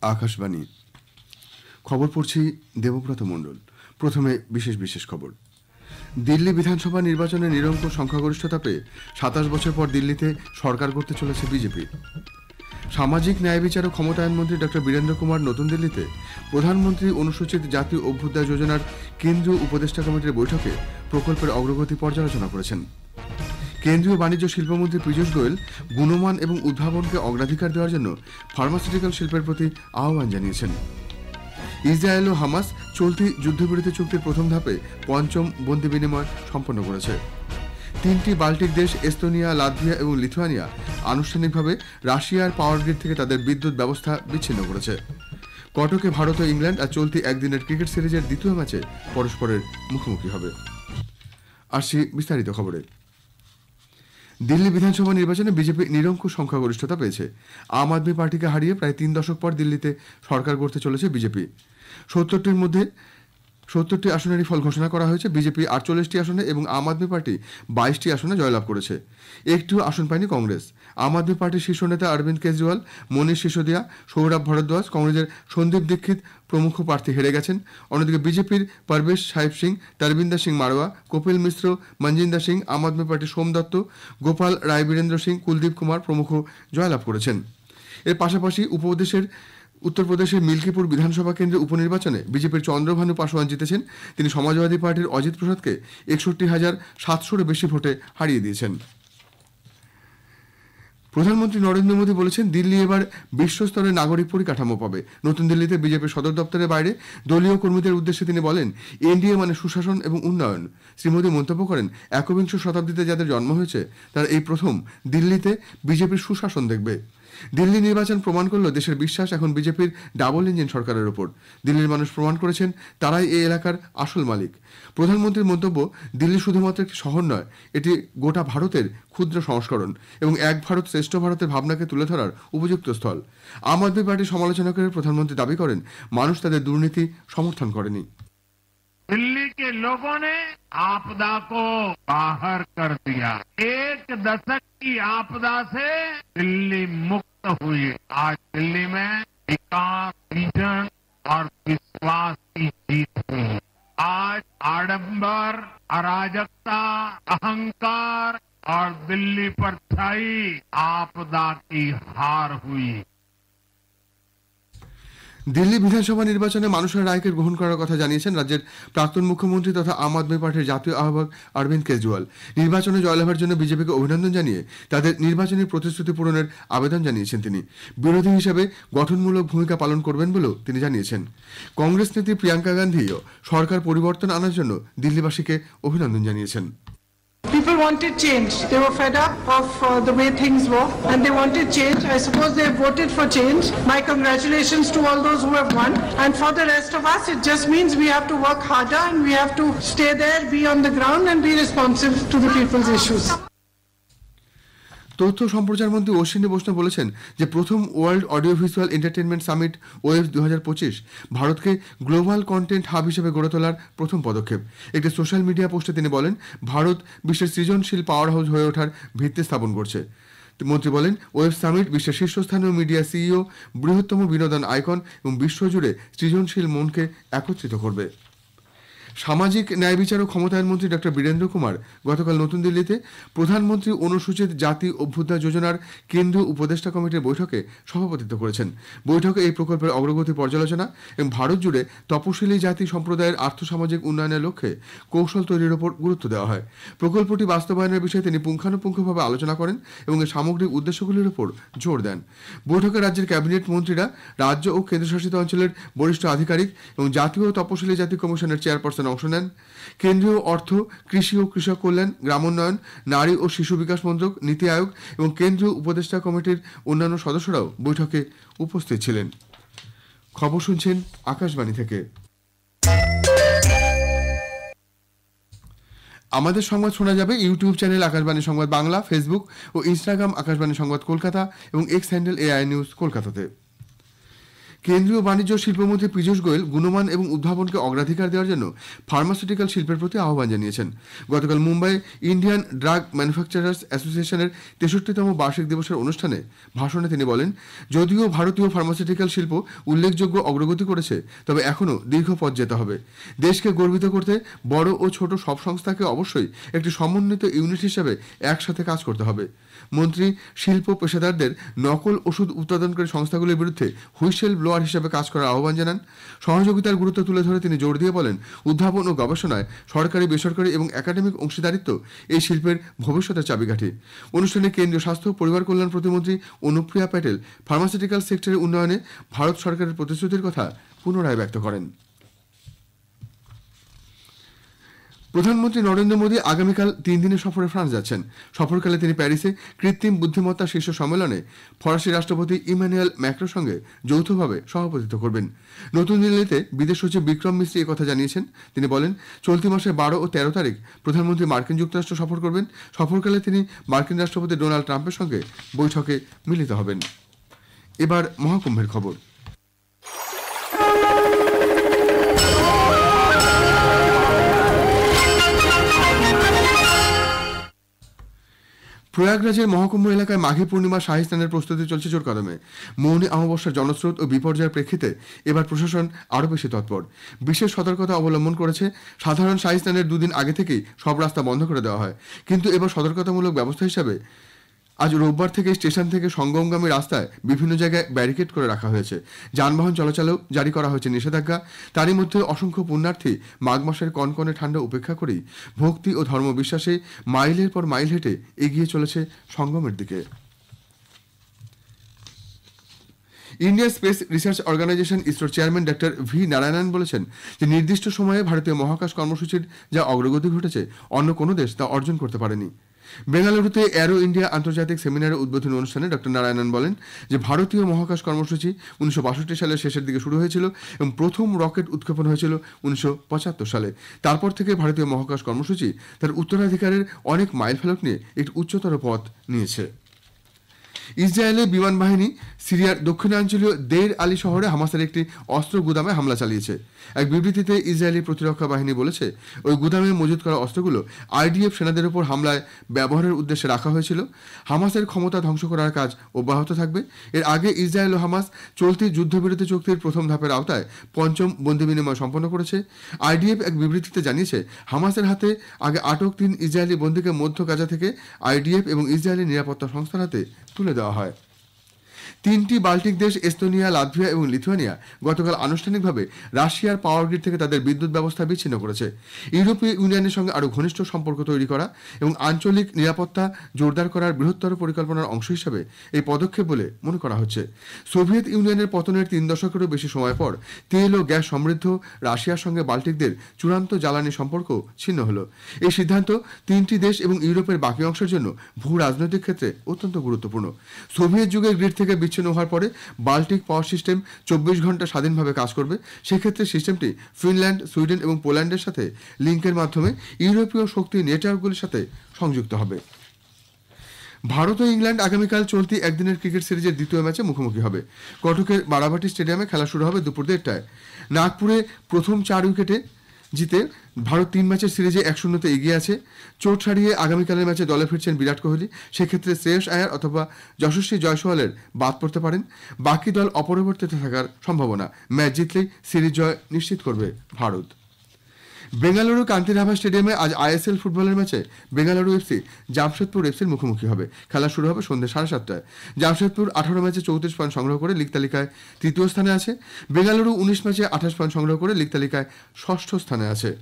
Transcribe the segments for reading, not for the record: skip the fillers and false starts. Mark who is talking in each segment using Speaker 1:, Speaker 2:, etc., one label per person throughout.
Speaker 1: আকাশবাণী খবর পড়ছি দেবব্রত মণ্ডল। প্রথমে বিশেষ খবর। দিল্লি বিধানসভা নির্বাচনে নিরঙ্কুশ সংখ্যাগরিষ্ঠতা পেয়ে ২৭ বছর পর দিল্লিতে সরকার করতে চলেছে বিজেপি। সামাজিক ন্যায় বিচার ও ক্ষমতায়ন মন্ত্রী ডক্টর বীরেন্দ্র কুমার নতুন দিল্লিতে প্রধানমন্ত্রী অনুসূচিত জাতি অভ্যুদয় যোজনার কেন্দ্রীয় উপদেষ্টা কমিটির বৈঠকে প্রকল্পের অগ্রগতি পর্যালোচনা করেছেন। কেন্দ্রীয় বাণিজ্য শিল্পমন্ত্রী পীযূষ গোয়েল গুণমান এবং উদ্ভাবনকে অগ্রাধিকার দেওয়ার জন্য ফার্মাসিউটিক্যাল শিল্পের প্রতি আহ্বান জানিয়েছেন। ইসরায়েল ও হামাস চলতি যুদ্ধবিরতি চুক্তির প্রথম ধাপে পঞ্চম বন্দি বিনিময় সম্পন্ন করেছে। 3টি বাল্টিক দেশ এস্তোনিয়া, লাতভিয়া এবং লিথুয়ানিয়া আনুষ্ঠানিকভাবে রাশিয়ার পাওয়ার গ্রিড থেকে তাদের বিদ্যুৎ ব্যবস্থা বিচ্ছিন্ন করেছে। কটকে ভারত ও ইংল্যান্ড আর চলতি একদিনের ক্রিকেট সিরিজের দ্বিতীয় ম্যাচে পরস্পরের মুখোমুখি হবে। আসছি বিস্তারিত খবরে। দিল্লি বিধানসভা নির্বাচনে বিজেপি নিরঙ্কুশ সংখ্যাগরিষ্ঠতা পেয়েছে। আম আদমি পার্টিকে হারিয়ে প্রায় 3 দশক পর দিল্লিতে সরকার গড়তে চলেছে বিজেপি। 70টির মধ্যে 70টি আসনেরই ফল ঘোষণা করা হয়েছে। বিজেপি 48টি আসনে এবং আম আদমি পার্টি 22টি আসনে জয়লাভ করেছে। একটিও আসন পায়নি কংগ্রেস। আম আদমি পার্টির শীর্ষ নেতা অরবিন্দ কেজরিওয়াল, মনীষ সিসোদিয়া, সৌরভ ভরদ্বাজ, কংগ্রেসের সন্দীপ দীক্ষিত প্রমুখ প্রার্থী হেরে গেছেন। অন্যদিকে বিজেপির পরবেশ সাহিব সিং, তরবিন্দর সিং মারোয়া, কপিল মিশ্র, মনজিন্দর সিং, আম আদমি পার্টির সোম দত্ত, গোপাল রায় বীরেন্দ্র সিং, কুলদীপ কুমার প্রমুখ জয়লাভ করেছেন। এর পাশাপাশি উত্তরপ্রদেশের মিল্কিপুর বিধানসভা কেন্দ্রের উপনির্বাচনে বিজেপির চন্দ্রভানু পাসোয়ান জিতেছেন। তিনি সমাজবাদী পার্টির অজিত প্রসাদকে ৬১,৭০০-এর বেশি ভোটে হারিয়ে দিয়েছেন। প্রধানমন্ত্রী নরেন্দ্র মোদী বলেছেন, দিল্লি এবার বিশ্বস্তরের নাগরিক পরিকাঠামো পাবে। নতুন দিল্লিতে বিজেপির সদর দপ্তরের বাইরে দলীয় কর্মীদের উদ্দেশ্যে তিনি বলেন, এনডিএ মানে সুশাসন এবং উন্নয়ন। শ্রী মোদী মন্তব্য করেন, একবিংশ শতাব্দীতে যাদের জন্ম হয়েছে তারা এই প্রথম দিল্লিতে বিজেপির সুশাসন দেখবে। দিল্লি নির্বাচন প্রমাণ করল দেশের বিশ্বাস এখন বিজেপির ডাবল ইঞ্জিন সরকারের ওপর। দিল্লির মানুষ প্রমাণ করেছেন তারাই এই এলাকার আসল মালিক। প্রধানমন্ত্রীর মন্তব্য, দিল্লি শুধুমাত্র একটি শহর নয়, এটি গোটা ভারতের ক্ষুদ্র সংস্করণ এবং এক ভারত শ্রেষ্ঠ ভারতের ভাবনাকে তুলে ধরার উপযুক্ত স্থল। আম আদমি পার্টির সমালোচনা করে প্রধানমন্ত্রী দাবি করেন, মানুষ তাদের দুর্নীতি সমর্থন করেনি।
Speaker 2: दिल्ली के लोगों ने आपदा को बाहर कर दिया। 1 दशक की आपदा से दिल्ली मुक्त हुई। आज दिल्ली में विकास, विजन और विश्वास की जीत हुई। आज आडंबर, अराजकता, अहंकार और दिल्ली पर छाई आपदा की हार हुई।
Speaker 1: দিল্লি বিধানসভা নির্বাচনে মানুষের রায়কে গ্রহণ করার কথা জানিয়েছেন রাজ্যের প্রাক্তন মুখ্যমন্ত্রী তথা আম আদমি পার্টির জাতীয় আহ্বায়ক অরবিন্দ কেজরিওয়াল। নির্বাচনে জয়লাভের জন্য বিজেপিকে অভিনন্দন জানিয়ে তাদের নির্বাচনী প্রতিশ্রুতি পূরণের আবেদন জানিয়েছেন তিনি। বিরোধী হিসেবে গঠনমূলক ভূমিকা পালন করবেন বলেও তিনি জানিয়েছেন। কংগ্রেস নেত্রী প্রিয়াঙ্কা গান্ধীও সরকার পরিবর্তন আনার জন্য দিল্লিবাসীকে অভিনন্দন জানিয়েছেন।
Speaker 3: People wanted change. They were fed up of the way things were and they wanted change. I suppose they voted for change. My congratulations to all those who have won. And for the rest of us, it just means we have to work harder and we have to stay there, be on the ground and be responsive to the people's issues.
Speaker 1: তথ্য সম্প্রচার মন্ত্রী অশ্বিনী বৈষ্ণব বলেছেন যে প্রথম world audio visual entertainment summit waves 2025 ভারতকে global content hub হিসেবে গড়ে তোলার প্রথম পদক্ষেপ। একটি সোশ্যাল মিডিয়া পোস্টে তিনি বলেন, ভারত বিশ্বের সৃজনশীল পাওয়ার হাউস হয়ে ওঠার ভিত্তি স্থাপন করছে। মন্ত্রী বলেন, ওয়েব সামিট বিশ্বের শীর্ষস্থানীয় মিডিয়া সিইও, বৃহত্তম বিনোদন আইকন এবং বিশ্বজুড়ে সৃজনশীল মনকে একত্রিত করবে। সামাজিক ন্যায় বিচার ও ক্ষমতায়ন মন্ত্রী ডক্টর বীরেন্দ্র কুমার গতকাল নতুন দিল্লিতে প্রধানমন্ত্রী অনুসূচিত জাতি অভ্যুদয় যোজনার কেন্দ্রীয় উপদেষ্টা কমিটির বৈঠকে সভাপতিত্ব করেছেন। বৈঠকে এই প্রকল্পের অগ্রগতি পর্যালোচনা এবং ভারত জুড়ে তপশিলি জাতি সম্প্রদায়ের আর্থসামাজিক উন্নয়নের লক্ষ্যে কৌশল তৈরির ওপর গুরুত্ব দেওয়া হয়। প্রকল্পটি বাস্তবায়নের বিষয়ে তিনি পুঙ্খানুপুঙ্খভাবে আলোচনা করেন এবং এর সামগ্রিক উদ্দেশ্যগুলির উপর জোর দেন। বৈঠকে রাজ্যের ক্যাবিনেট মন্ত্রীরা, রাজ্য ও কেন্দ্রশাসিত অঞ্চলের বরিষ্ঠ আধিকারিক এবং জাতীয় তপশিলি জাতি কমিশনের চেয়ারপারসন অংশ নেন। কেন্দ্রীয় অর্থ, কৃষি ও কৃষক কল্যাণ, গ্রামোন্নয়ন, নারী ও শিশু বিকাশ মন্ত্রক, নীতি আয়োগ এবং কেন্দ্রীয় উপদেষ্টা কমিটির অন্যান্য সদস্যরাও বৈঠকে উপস্থিত ছিলেন। খবর শুনছেন আকাশবাণী থেকে। আমাদের সংবাদ শোনা যাবে ইউটিউব চ্যানেল আকাশবাণী সংবাদ বাংলা, ফেসবুক ও ইনস্টাগ্রাম আকাশবাণী সংবাদ কলকাতা এবং এক্স হ্যান্ডেল AI নিউজ কলকাতাতে। কেন্দ্রীয় বাণিজ্য শিল্পমন্ত্রী পীযূষ গোয়েল গুণমান এবং উদ্ভাবনকে অগ্রাধিকার দেওয়ার জন্য ফার্মাসিউটিক্যাল শিল্পের প্রতি আহ্বান জানিয়েছেন। গতকাল মুম্বাই ইন্ডিয়ান ড্রাগ ম্যানুফ্যাকচারার্স অ্যাসোসিয়েশনের 63তম বার্ষিক দিবসের অনুষ্ঠানে ভাষণে তিনি বলেন, যদিও ভারতীয় ফার্মাসিউটিক্যাল শিল্প উল্লেখযোগ্য অগ্রগতি করেছে, তবে এখনও দীর্ঘ পথ যেতে হবে। দেশকে গর্বিত করতে বড় ও ছোট সব সংস্থাকে অবশ্যই একটি সমন্বিত ইউনিট হিসেবে একসাথে কাজ করতে হবে। মন্ত্রী শিল্প পেশাদারদের নকল ওষুধ উৎপাদনকারী সংস্থাগুলির বিরুদ্ধে হুইসেল ব্লোয়ার হিসেবে কাজ করার আহ্বান জানান। সহযোগিতার গুরুত্ব তুলে ধরে তিনি জোর দিয়ে বলেন, উদ্ভাবন ও গবেষণায় সরকারি, বেসরকারি এবং একাডেমিক অংশীদারিত্ব এই শিল্পের ভবিষ্যতের চাবিকাঠি। অনুষ্ঠানে কেন্দ্রীয় স্বাস্থ্য পরিবার কল্যাণ প্রতিমন্ত্রী অনুপ্রিয়া প্যাটেল ফার্মাসিউটিক্যাল সেক্টরের উন্নয়নে ভারত সরকারের প্রতিশ্রুতির কথা পুনরায় ব্যক্ত করেন। প্রধানমন্ত্রী নরেন্দ্র মোদী আগামীকাল 3 দিনের সফরে ফ্রান্স যাচ্ছেন। সফরকালে তিনি প্যারিসে কৃত্রিম বুদ্ধিমত্তা শীর্ষ সম্মেলনে ফরাসি রাষ্ট্রপতি ইমানুয়েল ম্যাক্রোর সঙ্গে যৌথভাবে সভাপতিত্ব করবেন। নতুন দিল্লিতে বিদেশ সচিব বিক্রম মিশ্রি একথা জানিয়েছেন। তিনি বলেন, চলতি মাসের 12 ও 13 তারিখ প্রধানমন্ত্রী মার্কিন যুক্তরাষ্ট্র সফর করবেন। সফরকালে তিনি মার্কিন রাষ্ট্রপতি ডোনাল্ড ট্রাম্পের সঙ্গে বৈঠকে মিলিত হবেন। এবার মহাকুম্ভের খবর। প্রয়াগরাজের মহাকুম্ভ এলাকায় মাঘী পূর্ণিমা শাহী স্নানের প্রস্তুতি চলছে জোর কদমে। মৌনী অমাবস্যার জনস্রোত ও বিপর্যয়ের প্রেক্ষিতে এবার প্রশাসন আরও বেশি তৎপর। বিশেষ সতর্কতা অবলম্বন করেছে। সাধারণ শাহী স্নানের 2 দিন আগে থেকেই সব রাস্তা বন্ধ করে দেওয়া হয়, কিন্তু এবার সতর্কতামূলক ব্যবস্থা হিসাবে আজ রোববার থেকে স্টেশন থেকে সঙ্গমগামী রাস্তায় বিভিন্ন জায়গায় ব্যারিকেড করে রাখা হয়েছে। যানবাহন চলাচলেও জারি করা হয়েছে নিষেধাজ্ঞা। তারই মধ্যে অসংখ্য পুণ্যার্থী মাঘ মাসের কনকনে ঠান্ডা উপেক্ষা করেই ভক্তি ও ধর্মবিশ্বাসে মাইলের পর মাইল হেঁটে এগিয়ে চলেছে সঙ্গমের দিকে। ইন্ডিয়া স্পেস রিসার্চ অর্গানাইজেশন ইসরোর চেয়ারম্যান ডক্টর ভি নারায়ণন বলেছেন যে নির্দিষ্ট সময়ে ভারতীয় মহাকাশ কর্মসূচির যা অগ্রগতি ঘটেছে, অন্য কোনো দেশ তা অর্জন করতে পারেনি। বেঙ্গালুরুতে অ্যারো ইন্ডিয়া আন্তর্জাতিক সেমিনারের উদ্বোধনী অনুষ্ঠানে ডক্টর নারায়ণন বলেন যে ভারতীয় মহাকাশ কর্মসূচি 1962 সালের শেষের দিকে শুরু হয়েছিল এবং প্রথম রকেট উৎক্ষেপণ হয়েছিল 1975 সালে। তারপর থেকে ভারতীয় মহাকাশ কর্মসূচি তার উত্তরাধিকারের অনেক মাইল ফলক নিয়ে একটি উচ্চতর পথ নিয়েছে। ইসরায়েলের বিমান বাহিনী সিরিয়ার দক্ষিণাঞ্চলীয় দের আলী শহরে হামাসের একটি অস্ত্র গুদামে হামলা চালিয়েছে। এক বিবৃতিতে ইসরায়েলি প্রতিরক্ষা বাহিনী বলেছে, ওই গুদামে মজুত করা অস্ত্রগুলো আইডিএফ সেনাদের উপর হামলায় ব্যবহারের উদ্দেশ্যে রাখা হয়েছিল। হামাসের ক্ষমতা ধ্বংস করার কাজ অব্যাহত থাকবে। এর আগে ইসরায়েল ও হামাস চলতি যুদ্ধবিরতি চুক্তির প্রথম ধাপের আওতায় 5ম বন্দি বিনিময় সম্পন্ন করেছে। আইডিএফ এক বিবৃতিতে জানিয়েছে, হামাসের হাতে আগে আটক 3 ইসরায়েলি বন্দীকে মধ্য গাজা থেকে আইডিএফ এবং ইসরায়েলি নিরাপত্তা সংস্থার হাতে তুলে দেওয়া হয়। 3টি বাল্টিক দেশ এস্তোনিয়া, লাতভিয়া এবং লিথুয়ানিয়া গতকাল আনুষ্ঠানিকভাবে রাশিয়ার পাওয়ার গ্রিড থেকে তাদের বিদ্যুৎ ব্যবস্থা বিচ্ছিন্ন করেছে। ইউরোপীয় ইউনিয়নের সঙ্গে আরও ঘনিষ্ঠ সম্পর্ক তৈরি করা এবং আঞ্চলিক নিরাপত্তা জোরদার করার বৃহত্তর পরিকল্পনার অংশ হিসেবে এই পদক্ষেপ বলে মনে করা হচ্ছে। সোভিয়েত ইউনিয়নের পতনের 3 দশকেরও বেশি সময় পর তেল ও গ্যাস সমৃদ্ধ রাশিয়ার সঙ্গে বাল্টিকদের চূড়ান্ত জ্বালানি সম্পর্ক ছিন্ন হলো। এই সিদ্ধান্ত 3টি দেশ এবং ইউরোপের বাকি অংশের জন্য ভূ রাজনৈতিক ক্ষেত্রে অত্যন্ত গুরুত্বপূর্ণ। সোভিয়েত যুগের গ্রিড থেকে বিচ্ছিন্ন হওয়ার পরে বাল্টিক পাওয়ার সিস্টেম 24 ঘন্টা স্বাধীনভাবে কাজ করবে। সেক্ষেত্রে সিস্টেমটি ফিনল্যান্ড, সুইডেন এবং পোল্যান্ডের সাথে লিঙ্কের মাধ্যমে ইউরোপীয় শক্তি নেটওয়ার্কগুলির সাথে সংযুক্ত হবে। ভারত ও ইংল্যান্ড আগামীকাল চলতি একদিনের ক্রিকেট সিরিজের দ্বিতীয় ম্যাচে মুখোমুখি হবে। কটকের বারাবাটি স্টেডিয়ামে খেলা শুরু হবে দুপুর 1টায়। নাগপুরে প্রথম 4 উইকেটে জিতে ভারত 3 ম্যাচের সিরিজে 1-0 এগিয়ে আছে। চোট সারিয়ে আগামীকালের ম্যাচে দলে ফিরছেন বিরাট কোহলি। সেক্ষেত্রে শ্রেয়স আয়ার অথবা যশস্বী জয়সওয়ালের বাদ পড়তে পারেন। বাকি দল অপরিবর্তিত থাকার সম্ভাবনা। ম্যাচ জিতলেই সিরিজ জয় নিশ্চিত করবে ভারত। বেঙ্গালুরু কান্তিরাভা স্টেডিয়ামে আজ আইএসএল ফুটবলের ম্যাচে বেঙ্গালুরু এফসি জামশেদপুর এফসির মুখোমুখি হবে। খেলা শুরু হবে সন্ধ্যে 7:30টায়। জামশেদপুর 18 ম্যাচে 34 পয়েন্ট সংগ্রহ করে লীগ তালিকায় 3য় স্থানে আছে। বেঙ্গালুরু 19 ম্যাচে 28 পয়েন্ট সংগ্রহ করে লীগ তালিকায় 6ষ্ঠ স্থানে আছে।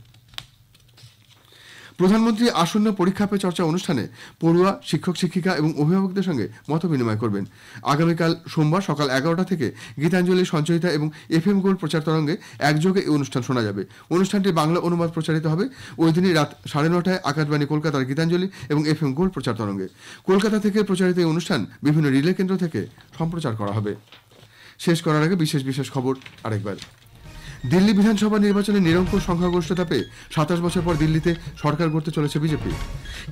Speaker 1: প্রধানমন্ত্রী আসন্ন পরীক্ষা পে চর্চা অনুষ্ঠানে পড়ুয়া, শিক্ষক শিক্ষিকা এবং অভিভাবকদের সঙ্গে মত বিনিময় করবেন। আগামীকাল সোমবার সকাল 11টা থেকে গীতাঞ্জলি সঞ্চয়িতা এবং এফএম গোল্ড প্রচার তরঙ্গে একযোগে এই অনুষ্ঠান শোনা যাবে। অনুষ্ঠানটি বাংলা অনুবাদ প্রচারিত হবে। ওই দিনই রাত 9:30টায় আকাশবাণী কলকাতার গীতাঞ্জলি এবং এফএম গোল্ড প্রচার তরঙ্গে। কলকাতা থেকে প্রচারিত এই অনুষ্ঠান বিভিন্ন রিলে কেন্দ্র থেকে সম্প্রচার করা হবে। শেষ করার আগে বিশেষ খবর আরেকবার। দিল্লি বিধানসভা নির্বাচনে নিরঙ্কুশ সংখ্যাগরিষ্ঠতা পেয়ে 27 বছর পর দিল্লিতে সরকার গড়তে চলেছে বিজেপি।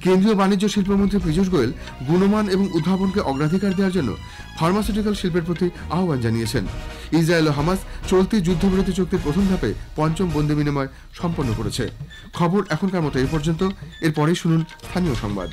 Speaker 1: কেন্দ্রীয় বাণিজ্য শিল্পমন্ত্রী পীযূষ গোয়েল গুণমান এবং উদ্ভাবনকে অগ্রাধিকার দেওয়ার জন্য ফার্মাসিউটিক্যাল শিল্পের প্রতি আহ্বান জানিয়েছেন। ইসরায়েল ও হামাস চলতি যুদ্ধবিরতি চুক্তির প্রথম ধাপে 5ম বন্দি বিনিময় সম্পন্ন করেছে। খবর এখনকার মতো এই পর্যন্ত। এরপরেই শুনুন স্থানীয় সংবাদ।